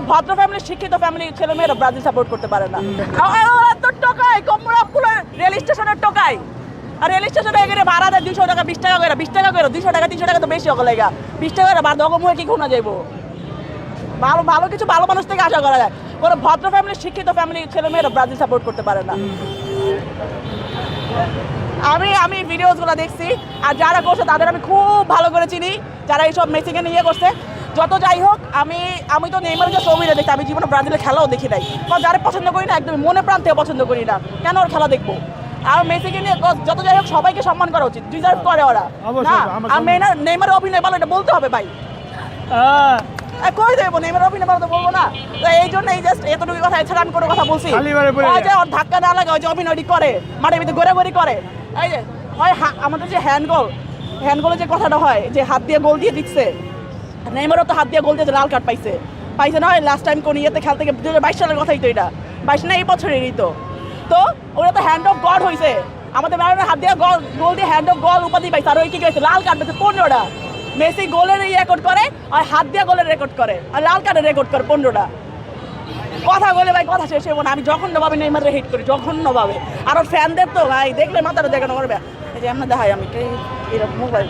ভদ্র ফ্যামিলি, শিক্ষিত ফ্যামিলি ছেলেমেয়েরা ব্রাজিল সাপোর্ট করতে পারে না। তো টোকাই কমরাপুরে রেল স্টেশনের টোকাই, আর রেল স্টেশনে এখানে ভাড়া দেয় 200 টাকা, 20 টাকা করে, 20 টাকা করে, 200 টাকা 300 টাকা তো বেশি হয়ে গেল। 20 টাকা করে বাদ দগম হয়ে কি ঘুনা যাইব? ভালো ভালো কিছু ভালো মানুষ থেকে আশা করা যায়। কোনো ভদ্র ফ্যামিলি, শিক্ষিত ফ্যামিলি ছেলেমেয়েরা ব্রাজিল সাপোর্ট করতে পারে না। আমি ভিডিওসগুলো দেখছি, আর যারা করছে তাদের আমি খুব ভালো করে চিনি, যারা এইসব মেসিকে নিয়ে করছে। যত যাই হোক, আমি তো নেইমারের যে ছবিটা দেখি, আমি জীবনে ব্রাজিলের খেলাও দেখি নাই, কারণ যারা পছন্দ করি না, একদম মনে প্রাণ থেকে পছন্দ করি না, কেন ওর খেলা দেখবো? আর মেসিকে নিয়ে যত যাই হোক সবাইকে সম্মান করা উচিত, ডিজার্ভ করে ওরা না। আর নেইমারের অভিনয় ভালো, এটা বলতে হবে ভাই। কই দেবো নেইমারের অভিনয় ভালো তো বলবো না? তো এই জন্য এই জাস্ট এতটুকু কথা, এছাড়া আমি কোনো কথা বলছি? ওই যে ওর ধাক্কা না লাগে, ওই যে অভিনয়টি করে, মাঠের ভিতরে ঘোরাঘুরি করে, এই যে হয় আমাদের যে হ্যান্ডগোলের যে কথাটা হয়, যে হাত দিয়ে গোল দিয়ে দিচ্ছে, নেইমারও তো হাত দিয়ে গোল দিয়ে লাল কার্ড পাইছে না? হয় লাস্ট টাইম কোন ইয়েতে খেলতে গিয়ে 2022 সালের কথাই তো, এটা 22 না এই বছরেরই তো ওরা তো হ্যান্ড অফ গড হয়েছে, আমাদের ম্যারাডোনার হাত দিয়ে গোল দিয়ে হ্যান্ড অফ গড উপাধি পাইছে। আর ওই কি গেছে, লাল কার্ড পেয়েছে 15টা। মেসি গোলের রেকর্ড করে, আর হাত দিয়ে গোলের রেকর্ড করে, আর লাল কার্ডের রেকর্ড করে 15টা। কথা বলে ভাই কথা শেষ হবো না। আমি জঘন্যভাবে নেইমারে হিট করি, জঘন্যভাবে। আর ওর ফ্যানদের তো ভাই দেখলে মাথাটা দেখানো করবে। এই যে এমন দেখাই আমি এরকম মোবাইল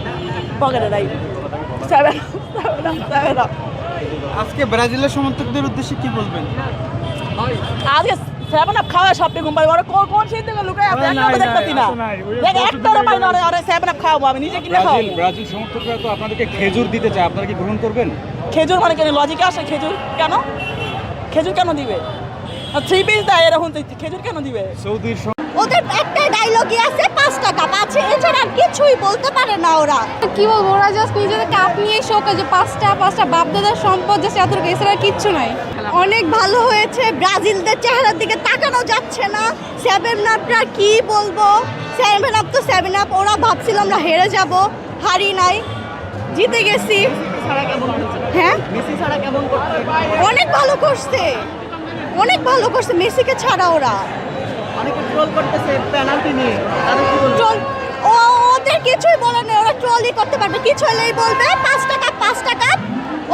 পকেটে নাই। আজকে ব্রাজিলের সমর্থকদের উদ্দেশ্যে কি বলবেন? আজকে 7 আপ খাওয়া সবটি ঘুম পাই, ওরা কোন সেই থেকে লুকায় আছে, একটা দেখতে না, দেখ একটারও পাই না। ওরা 7 আপ খাওয়াবো, আমি নিজে কিনে খাওয়াবো। ব্রাজিল সমর্থকরা তো আপনাদেরকে খেজুর দিতে চায়, আপনারা কি গ্রহণ করবেন? খেজুর মানে কেন লজিকে আসে? খেজুর কেন দিবে? 3 পিস দেয় এরকম, খেজুর কেন দিবে? সৌদির ওদের একটাই ডায়লগই আছে, 5 টাকা পাচ্ছে, এছাড়া আর কিছুই বলতে পারে না ওরা। কি বলবো, ওরা জাস্ট নিজেদের কাপ নিয়ে শোক, যে পাঁচটা বাপদাদার সম্পদ, জাস্ট এতটুকু, এছাড়া কিচ্ছু নাই। অনেক ভালো হয়েছে, ব্রাজিলদের চেহারার দিকে তাকানো যাচ্ছে না। 7 আপরা কি বলবো, 7 আপ তো 7 আপ। ওরা ভাবছিল আমরা হেরে যাব, হারি নাই, জিতে গেছি। হ্যাঁ, অনেক ভালো করছে, অনেক ভালো করছে মেসিকে ছাড়া। ওরা অনেকে ট্রোল করতেছে পেনাল্টি নিয়ে, ওদের কিছুই বলে না, ওরা ট্রলই করতে পারবে, কিছু হলেই বলবে 5 টাকা 5 টাকা।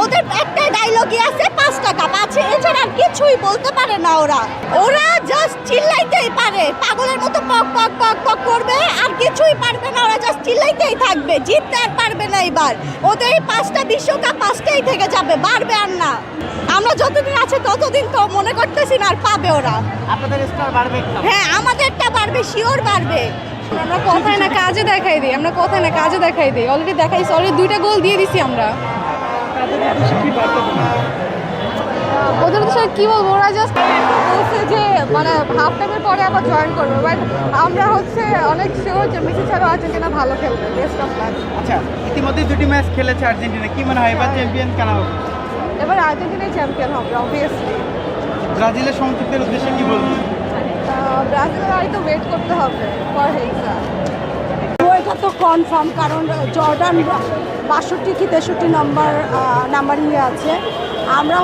ওদের একটাই ডায়লগই আছে, 5 টাকা পাচ্ছে, এছাড়া আর কিছুই বলতে পারে না। ওরা জাস্ট চিল্লাইতেই পারে, পাগলের মতো পক পক পক পক করবে, আর কিছুই পারবে না। ওরা জাস্ট চিল্লাইতেই থাকবে, জিততে আর পারবে না। এবার ওদের এই 5টা বিশ্বকাপ 5টাই থেকে যাবে, বাড়বে আর না। আমরা যতদিন আছে ততদিন তো মনে করতেছি না আর পাবে ওরা। আপনাদের স্টার বাড়বে? হ্যাঁ, আমাদেরটা বাড়বে, শিওর বাড়বে। আমরা কথায় না কাজে দেখাই দিই, অলরেডি দেখাইছি, অলরেডি 2টা গোল দিয়ে দিছি আমরা। ওদের তো কি বলবো, ওরা জাস্ট বলছে যে মানে হাফ টাইমের পরে আবার জয়েন করবে, বাট আমরা অনেক শিওর যে মেসি ছাড়া আর্জেন্টিনা ভালো খেলবে। Best of luck. আচ্ছা, ইতিমধ্যে 2টি ম্যাচ খেলেছে আর্জেন্টিনা, কি মনে হয় এবার চ্যাম্পিয়ন কেন হবে? এবার আর্জেন্টিনাই চ্যাম্পিয়ন হবে অবভিয়াসলি। ব্রাজিলের সমর্থকদের উদ্দেশ্যে কি বলবেন? ব্রাজিলের হয়তো ওয়েট করতে হবে ফর হেক্সা। এটা তো কনফার্ম, কারণ জর্ডান 62 কি 63 নাম্বার নিয়ে আছে। আমরা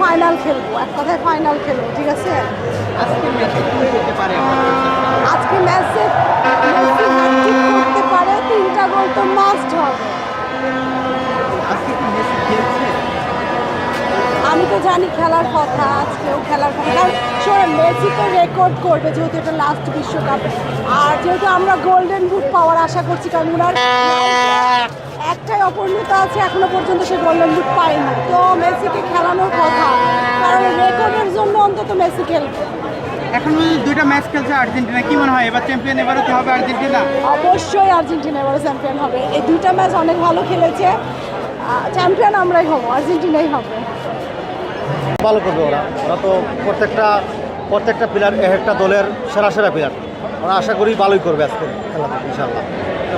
ফাইনাল খেলবো, এক কথায় ফাইনাল খেলবো, ঠিক আছে? আজকে ম্যাচে কি হতে পারে? আজকে ম্যাচে মেসি হ্যাটট্রিক করতে পারে, 3টা গোল তো মাস্ট হবে। আজকে কি মেসি খেলছে? আমি তো জানি খেলার কথা, আজকেও খেলার কথা, কারণ শোনেন মেসি তো রেকর্ড করবে, যেহেতু এটা লাস্ট বিশ্বকাপ। আর যেহেতু আমরা গোল্ডেন বুট পাওয়ার আশা করছি, কারণ ওনার একটাই অপূর্ণতা আছে, এখনো পর্যন্ত সে গোল্ডেন বুট পায়নি। তো মেসিকে খেলানোর কথা, কারণ রেকর্ডের জন্য অন্তত মেসি খেলবে। এখন 2টা ম্যাচ খেলছে আর্জেন্টিনা, কি মনে হয় এবার চ্যাম্পিয়ন এবারও কি হবে আর্জেন্টিনা? অবশ্যই আর্জেন্টিনা এবারও চ্যাম্পিয়ন হবে। এই 2টা ম্যাচ অনেক ভালো খেলেছে, চ্যাম্পিয়ন আমরাই হব, আর্জেন্টিনাই হবে। ভালো করবে ওরা তো প্রত্যেকটা প্লেয়ার একটা দলের সেরা প্লেয়ার। ওরা আশা করি ভালোই করবে আজকে খেলাতে ইনশাআল্লাহ।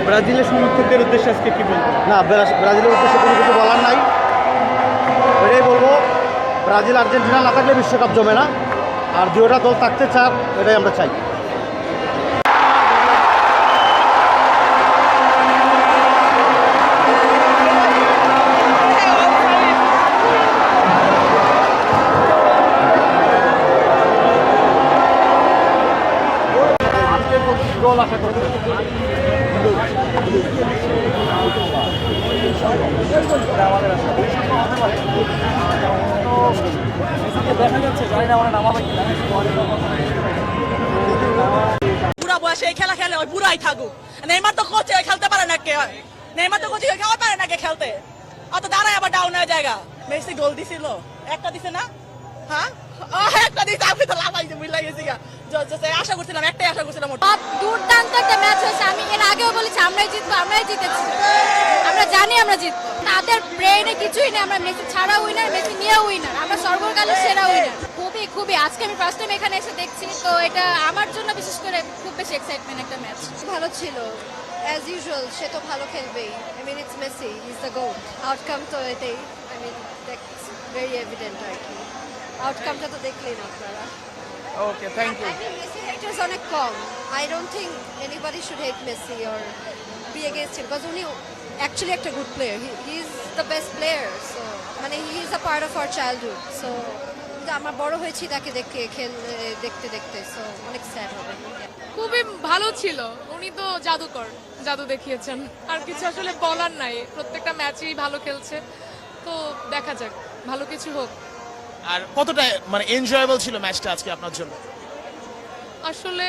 ব্রাজিলের সমর্থকদের উদ্দেশ্যে আজকে কি বলবেন? না, ব্রাজিলের উদ্দেশ্যে কোনো কিছু বলার নাই, এটাই বলবো ব্রাজিল আর্জেন্টিনা না থাকলে বিশ্বকাপ জমে না, আর 2টা দল থাকতে চাক, এটাই আমরা চাই। গোল আশা করছি। দেখা যাচ্ছে জানি না ওরা নামাবে কিনা। বুড়া বয়সে এই খেলা খেলে ওই বুড়াই থাকুক। নেইমার তো কোচে খেলতে পারে না কে, নেইমার তো কোচে খেলা পারে না কে খেলতে, অত দাঁড়ায় আবার ডাউন হয়ে জায়গা। মেসি গোল দিছিল, একটা দিছে না? হ্যাঁ একটা দিছে, আমি তো লাফাইছি বুঝলা গেছি গা। আশা করছিলাম, একটাই আশা করছিলাম। দুর্দান্ত একটা ম্যাচ হয়েছে। আমি এর আগেও বলেছি আমরাই জিতবো, আমরাই জিতেছি, আমরা জানি আমরা জিতবো। তাদের ব্রেইনে কিছুই নেই, আমরা মেসি ছাড়া উইনার, মেসি নিয়ে উইনার, আমরা সর্বকালের সেরা উইনার। খুবই খুবই আজকে আমি ফার্স্ট টাইম এখানে এসে দেখছি, তো এটা আমার জন্য বিশেষ করে খুব বেশি এক্সাইটমেন্ট একটা ম্যাচ। ভালো ছিল, অ্যাজ ইউজুয়াল সে তো ভালো খেলবেই। I mean it's Messi, is the GOAT. Outcome তো এটাই, I mean that's very evident আর কি। আউটকামটা তো দেখলেন আপনারা। Okay, thank you. I think Messi haters অনেক কম. I don't think anybody should hate Messi or be against him because উনি actually একটা good player. He is the best player. So মানে he is a part of our childhood. So আমরা বড় হয়েছি তাকে দেখতে দেখতে, so অনেক স্যাড হবে। খুবই ভালো ছিল, উনি তো জাদুকর, জাদু দেখিয়েছেন। আর কিছু আসলে বলার নাই, প্রত্যেকটা ম্যাচেই ভালো খেলছে, তো দেখা যাক ভালো কিছু হোক। আর কতটা মানে এনজয়েবল ছিল ম্যাচটা আজকে আপনার জন্য? আসলে